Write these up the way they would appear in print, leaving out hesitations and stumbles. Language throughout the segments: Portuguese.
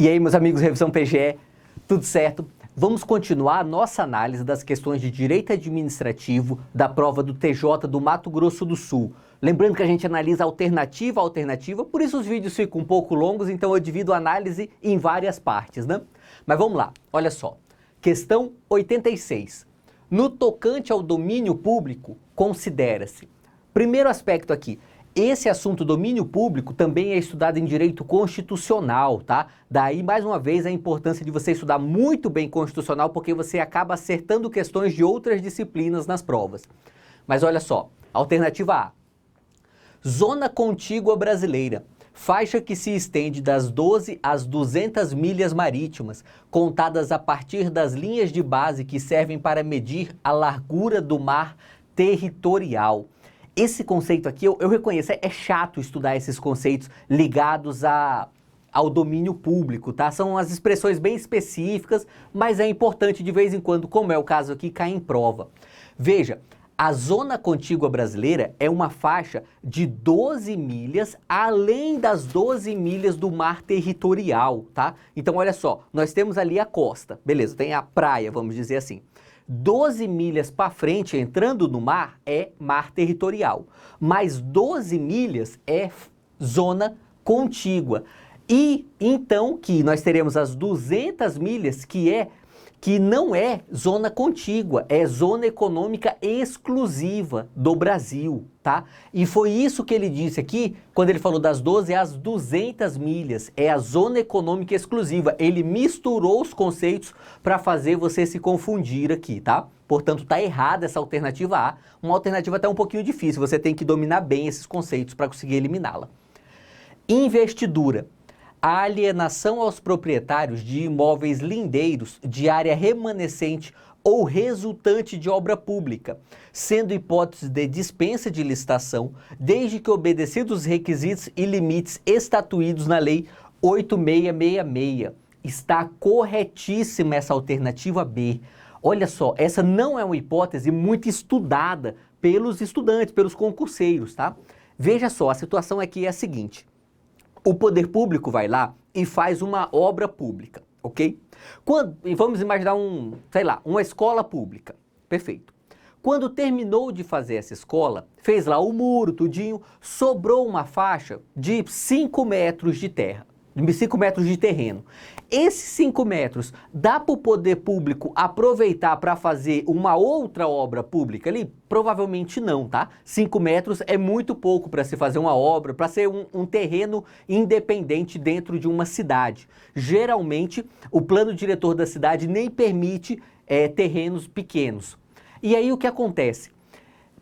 E aí, meus amigos, Revisão PGE, tudo certo? Vamos continuar a nossa análise das questões de direito administrativo da prova do TJ do Mato Grosso do Sul. Lembrando que a gente analisa alternativa a alternativa, por isso os vídeos ficam um pouco longos, então eu divido a análise em várias partes, né? Mas vamos lá, olha só. Questão 86. No tocante ao domínio público, considera-se. Primeiro aspecto aqui. Esse assunto domínio público também é estudado em direito constitucional, tá? Daí, mais uma vez, a importância de você estudar muito bem constitucional, porque você acaba acertando questões de outras disciplinas nas provas. Mas olha só, alternativa A. Zona contígua brasileira. Faixa que se estende das 12 às 200 milhas marítimas, contadas a partir das linhas de base que servem para medir a largura do mar territorial. Esse conceito aqui, eu reconheço, é chato estudar esses conceitos ligados ao domínio público, tá? São as expressões bem específicas, mas é importante de vez em quando, como é o caso aqui, cair em prova. Veja, a zona contígua brasileira é uma faixa de 12 milhas, além das 12 milhas do mar territorial, tá? Então, olha só, nós temos ali a costa, beleza, tem a praia, vamos dizer assim. 12 milhas para frente, entrando no mar, é mar territorial. Mais 12 milhas é zona contígua. E então que nós teremos as 200 milhas, que não é zona contígua, é zona econômica exclusiva do Brasil, tá? E foi isso que ele disse aqui, quando ele falou das 12 às 200 milhas, é a zona econômica exclusiva. Ele misturou os conceitos para fazer você se confundir aqui, tá? Portanto, tá errada essa alternativa A, uma alternativa até um pouquinho difícil, você tem que dominar bem esses conceitos para conseguir eliminá-la. Investidura. A alienação aos proprietários de imóveis lindeiros de área remanescente ou resultante de obra pública, sendo hipótese de dispensa de licitação, desde que obedecidos os requisitos e limites estatuídos na Lei 8666. Está corretíssima essa alternativa B. Olha só, essa não é uma hipótese muito estudada pelos estudantes, pelos concurseiros, tá? Veja só, a situação aqui é a seguinte. O poder público vai lá e faz uma obra pública, ok? E vamos imaginar uma escola pública, perfeito. Quando terminou de fazer essa escola, fez lá o muro, tudinho, sobrou uma faixa de 5 metros de terra, de 5 metros de terreno. Esses 5 metros dá para o poder público aproveitar para fazer uma outra obra pública ali? Provavelmente não, tá? 5 metros é muito pouco para se fazer uma obra, para ser um terreno independente dentro de uma cidade. Geralmente, o plano diretor da cidade nem permite terrenos pequenos. E aí o que acontece?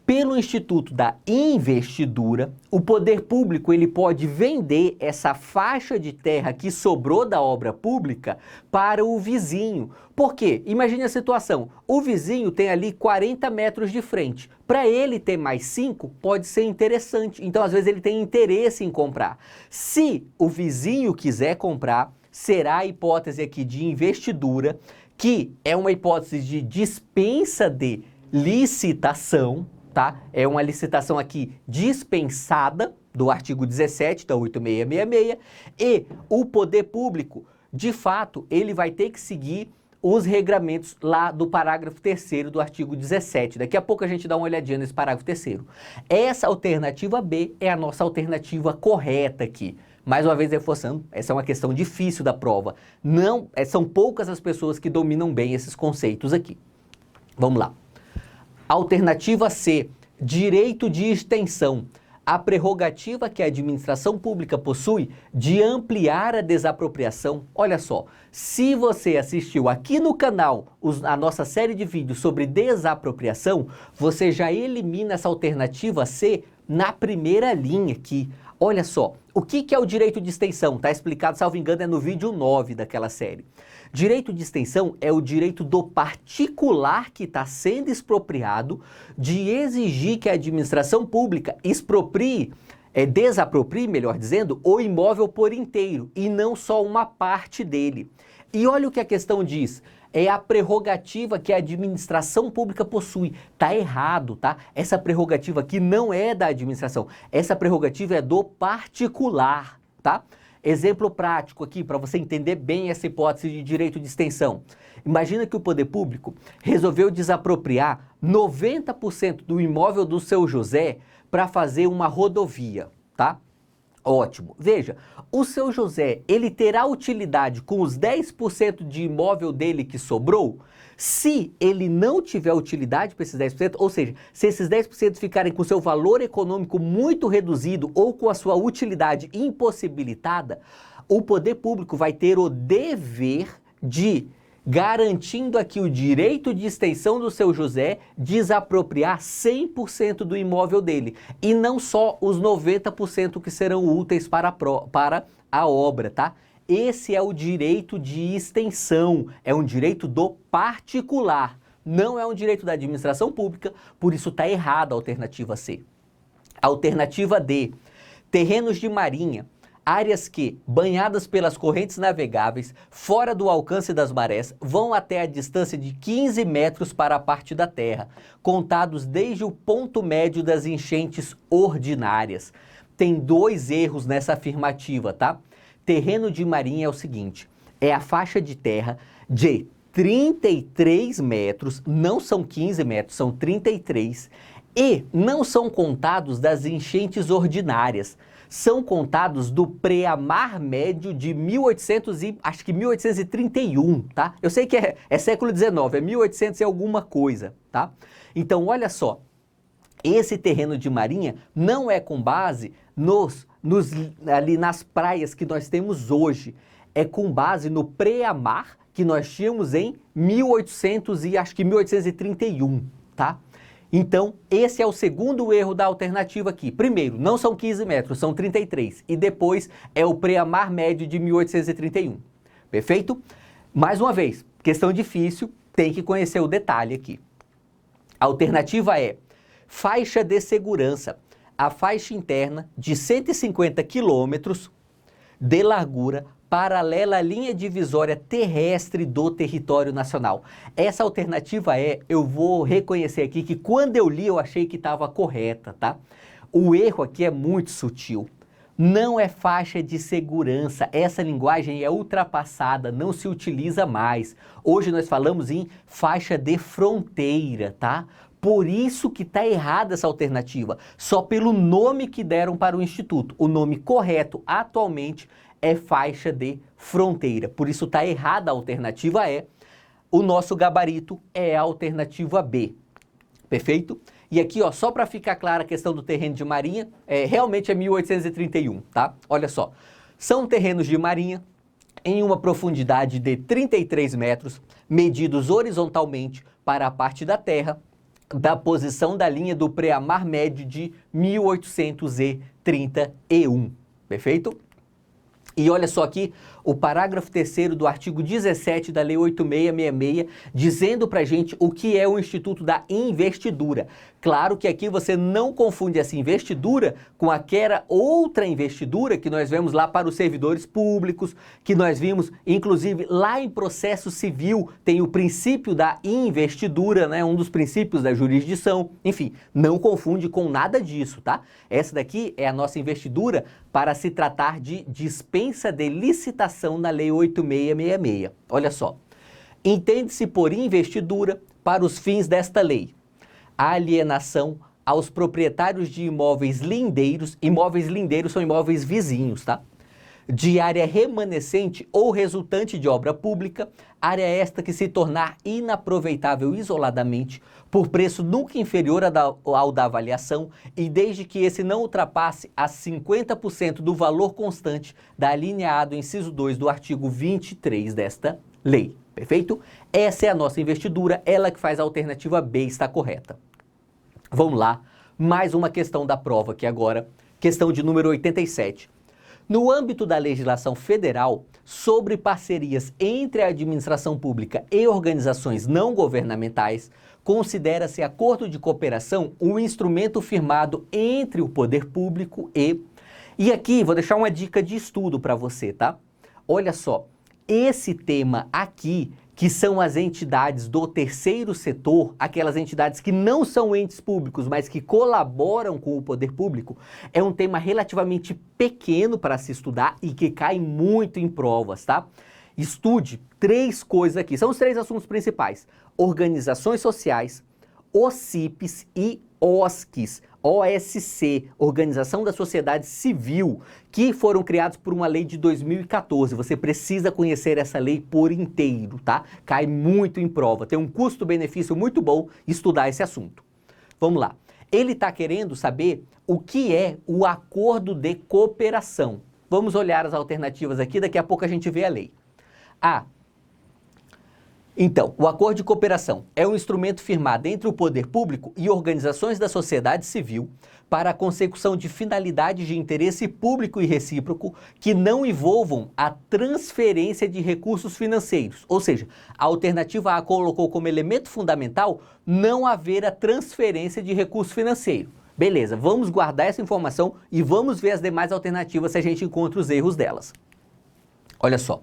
Pelo Instituto da Investidura, o poder público ele pode vender essa faixa de terra que sobrou da obra pública para o vizinho. Por quê? Imagine a situação, o vizinho tem ali 40 metros de frente. Para ele ter mais 5, pode ser interessante. Então, às vezes, ele tem interesse em comprar. Se o vizinho quiser comprar, será a hipótese aqui de investidura, que é uma hipótese de dispensa de licitação, tá? É uma licitação aqui dispensada do artigo 17 da 8666 e o poder público, de fato, ele vai ter que seguir os regramentos lá do parágrafo 3º do artigo 17. Daqui a pouco a gente dá uma olhadinha nesse parágrafo 3º. Essa alternativa B é a nossa alternativa correta aqui. Mais uma vez reforçando, essa é uma questão difícil da prova. Não, são poucas as pessoas que dominam bem esses conceitos aqui. Vamos lá. Alternativa C, direito de extensão. A prerrogativa que a administração pública possui de ampliar a desapropriação. Olha só, se você assistiu aqui no canal a nossa série de vídeos sobre desapropriação, você já elimina essa alternativa C na primeira linha aqui. Olha só, o que é o direito de extensão? Está explicado, salvo engano, é no vídeo 9 daquela série. Direito de extensão é o direito do particular que está sendo expropriado de exigir que a administração pública desaproprie, melhor dizendo, o imóvel por inteiro e não só uma parte dele. E olha o que a questão diz. É a prerrogativa que a administração pública possui. Tá errado, tá? Essa prerrogativa aqui não é da administração. Essa prerrogativa é do particular, tá? Exemplo prático aqui, para você entender bem essa hipótese de direito de extensão. Imagina que o poder público resolveu desapropriar 90% do imóvel do seu José para fazer uma rodovia, tá? Ótimo. Veja, o seu José, ele terá utilidade com os 10% de imóvel dele que sobrou? Se ele não tiver utilidade para esses 10%, ou seja, se esses 10% ficarem com seu valor econômico muito reduzido ou com a sua utilidade impossibilitada, o poder público vai ter o dever de, garantindo aqui o direito de extensão do seu José, desapropriar 100% do imóvel dele, e não só os 90% que serão úteis para a obra, tá? Esse é o direito de extensão, é um direito do particular, não é um direito da administração pública, por isso está errada a alternativa C. Alternativa D, terrenos de marinha, áreas que, banhadas pelas correntes navegáveis, fora do alcance das marés, vão até a distância de 15 metros para a parte da terra, contados desde o ponto médio das enchentes ordinárias. Tem dois erros nessa afirmativa, tá? Terreno de marinha é o seguinte, é a faixa de terra de 33 metros, não são 15 metros, são 33, e não são contados das enchentes ordinárias, são contados do pré-amar médio de 1831, tá? Eu sei que é século XIX, é 1800 e alguma coisa, tá? Então, olha só, esse terreno de marinha não é com base ali nas praias que nós temos hoje, é com base no pré-amar que nós tínhamos em 1831, tá? Então, esse é o segundo erro da alternativa aqui. Primeiro, não são 15 metros, são 33. E depois é o pré-amar médio de 1831. Perfeito? Mais uma vez, questão difícil, tem que conhecer o detalhe aqui. A alternativa é faixa de segurança. A faixa interna de 150 quilômetros de largura paralela à linha divisória terrestre do território nacional. Essa alternativa eu vou reconhecer aqui que quando eu li eu achei que estava correta, tá? O erro aqui é muito sutil. Não é faixa de segurança, essa linguagem é ultrapassada, não se utiliza mais. Hoje nós falamos em faixa de fronteira, tá? Por isso que está errada essa alternativa, só pelo nome que deram para o Instituto. O nome correto atualmente é faixa de fronteira, por isso está errada a alternativa o nosso gabarito é a alternativa B, perfeito? E aqui, ó, só para ficar clara a questão do terreno de marinha, realmente é 1831, tá? Olha só, são terrenos de marinha em uma profundidade de 33 metros, medidos horizontalmente para a parte da terra, da posição da linha do pré-amar médio de 1831, perfeito? E olha só aqui o parágrafo 3º do artigo 17 da Lei 8666, dizendo pra gente o que é o Instituto da Investidura. Claro que aqui você não confunde essa investidura com aquela outra investidura que nós vemos lá para os servidores públicos, que nós vimos, inclusive, lá em processo civil, tem o princípio da investidura, né, um dos princípios da jurisdição. Enfim, não confunde com nada disso, tá? Essa daqui é a nossa investidura para se tratar de dispensa de licitação na Lei 8666. Olha só, entende-se por investidura, para os fins desta lei, a alienação aos proprietários de imóveis lindeiros são imóveis vizinhos, tá? De área remanescente ou resultante de obra pública, área esta que se tornar inaproveitável isoladamente, por preço nunca inferior ao da avaliação e desde que esse não ultrapasse a 50% do valor constante da alineado inciso 2 do artigo 23 desta lei, perfeito? Essa é a nossa investidura, ela que faz a alternativa B está correta. Vamos lá, mais uma questão da prova aqui agora, questão de número 87. No âmbito da legislação federal, sobre parcerias entre a administração pública e organizações não governamentais, considera-se acordo de cooperação um instrumento firmado entre o poder público e... E aqui vou deixar uma dica de estudo para você, tá? Olha só, esse tema aqui que são as entidades do terceiro setor, aquelas entidades que não são entes públicos, mas que colaboram com o poder público, é um tema relativamente pequeno para se estudar e que cai muito em provas, tá? Estude 3 coisas aqui, são os 3 assuntos principais: organizações sociais, OCIPs e OSCs, OSC, Organização da Sociedade Civil, que foram criados por uma lei de 2014. Você precisa conhecer essa lei por inteiro, tá? Cai muito em prova, tem um custo-benefício muito bom estudar esse assunto. Vamos lá. Ele está querendo saber o que é o acordo de cooperação. Vamos olhar as alternativas aqui, daqui a pouco a gente vê a lei. Então, o acordo de cooperação é um instrumento firmado entre o poder público e organizações da sociedade civil para a consecução de finalidades de interesse público e recíproco que não envolvam a transferência de recursos financeiros. Ou seja, a alternativa A colocou como elemento fundamental não haver a transferência de recurso financeiro. Beleza, vamos guardar essa informação e vamos ver as demais alternativas se a gente encontra os erros delas. Olha só.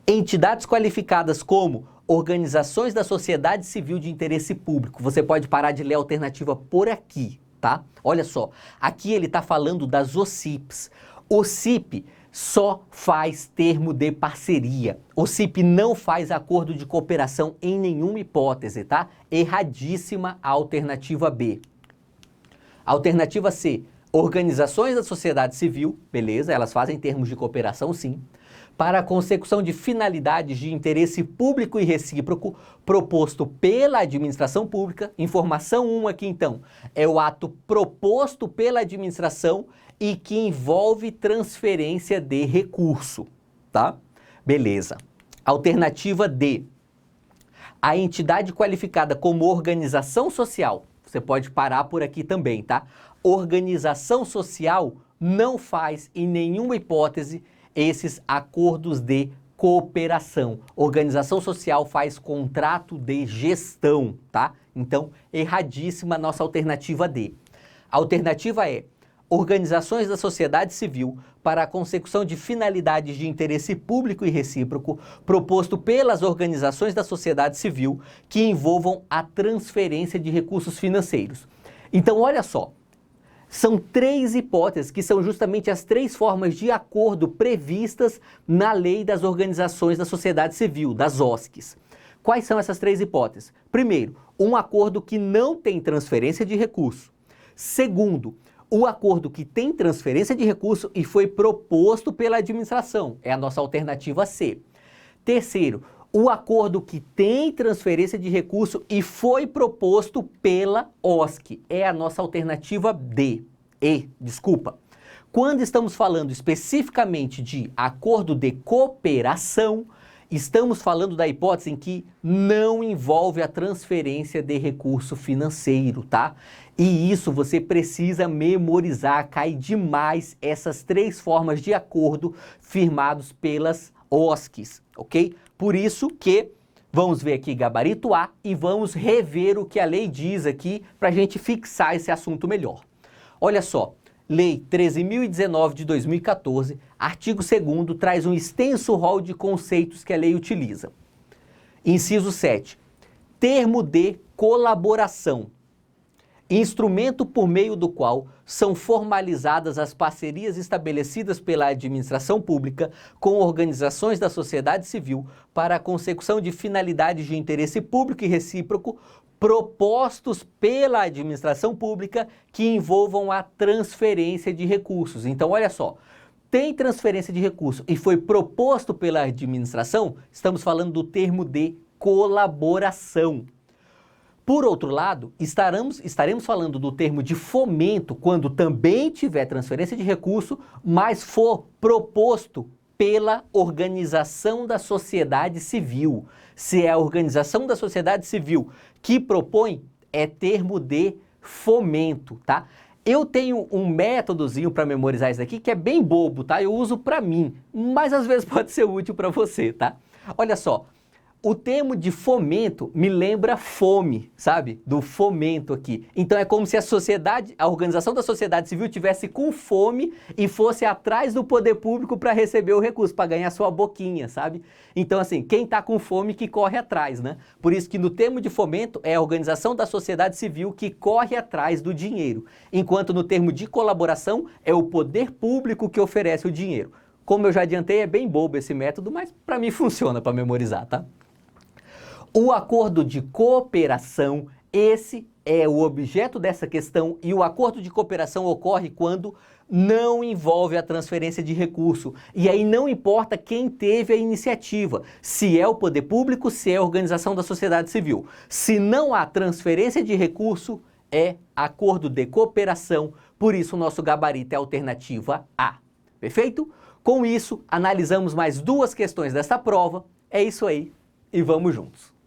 Entidades qualificadas como organizações da sociedade civil de interesse público. Você pode parar de ler a alternativa por aqui, tá? Olha só, aqui ele está falando das OCIPs. OCIP só faz termo de parceria. OCIP não faz acordo de cooperação em nenhuma hipótese, tá? Erradíssima a alternativa B. Alternativa C, organizações da sociedade civil, beleza, elas fazem termos de cooperação sim, para a consecução de finalidades de interesse público e recíproco proposto pela administração pública. Informação 1 aqui então, é o ato proposto pela administração e que envolve transferência de recurso, tá? Beleza. Alternativa D, a entidade qualificada como organização social, você pode parar por aqui também, tá? Organização social não faz em nenhuma hipótese esses acordos de cooperação. Organização social faz contrato de gestão, tá? Então, erradíssima a nossa alternativa D. A alternativa é organizações da sociedade civil para a consecução de finalidades de interesse público e recíproco proposto pelas organizações da sociedade civil que envolvam a transferência de recursos financeiros. Então, olha só. São 3 hipóteses que são justamente as 3 formas de acordo previstas na lei das organizações da sociedade civil, das OSCs. Quais são essas 3 hipóteses? Primeiro, um acordo que não tem transferência de recurso. Segundo, o acordo que tem transferência de recurso e foi proposto pela administração, é a nossa alternativa C. Terceiro, o acordo que tem transferência de recurso e foi proposto pela OSC, é a nossa alternativa D. Desculpa. Quando estamos falando especificamente de acordo de cooperação, estamos falando da hipótese em que não envolve a transferência de recurso financeiro, tá? E isso você precisa memorizar, cai demais essas 3 formas de acordo firmados pelas OSCs, ok? Por isso que vamos ver aqui gabarito A e vamos rever o que a lei diz aqui para a gente fixar esse assunto melhor. Olha só, Lei 13.019 de 2014, artigo 2º, traz um extenso rol de conceitos que a lei utiliza. Inciso 7. Termo de colaboração. Instrumento por meio do qual são formalizadas as parcerias estabelecidas pela administração pública com organizações da sociedade civil para a consecução de finalidades de interesse público e recíproco propostos pela administração pública que envolvam a transferência de recursos. Então, olha só, tem transferência de recurso e foi proposto pela administração, estamos falando do termo de colaboração. Por outro lado, estaremos falando do termo de fomento quando também tiver transferência de recurso, mas for proposto pela organização da sociedade civil. Se é a organização da sociedade civil que propõe, é termo de fomento, tá? Eu tenho um métodozinho para memorizar isso aqui que é bem bobo, tá? Eu uso para mim, mas às vezes pode ser útil para você, tá? Olha só. O termo de fomento me lembra fome, sabe? Do fomento aqui. Então é como se a organização da sociedade civil tivesse com fome e fosse atrás do poder público para receber o recurso, para ganhar sua boquinha, sabe? Então assim, quem está com fome que corre atrás, né? Por isso que no termo de fomento é a organização da sociedade civil que corre atrás do dinheiro, enquanto no termo de colaboração é o poder público que oferece o dinheiro. Como eu já adiantei, é bem bobo esse método, mas para mim funciona para memorizar, tá? O acordo de cooperação, esse é o objeto dessa questão, e o acordo de cooperação ocorre quando não envolve a transferência de recurso. E aí não importa quem teve a iniciativa, se é o poder público, se é a organização da sociedade civil. Se não há transferência de recurso, é acordo de cooperação, por isso o nosso gabarito é a alternativa A. Perfeito? Com isso, analisamos mais duas questões dessa prova. É isso aí, e vamos juntos.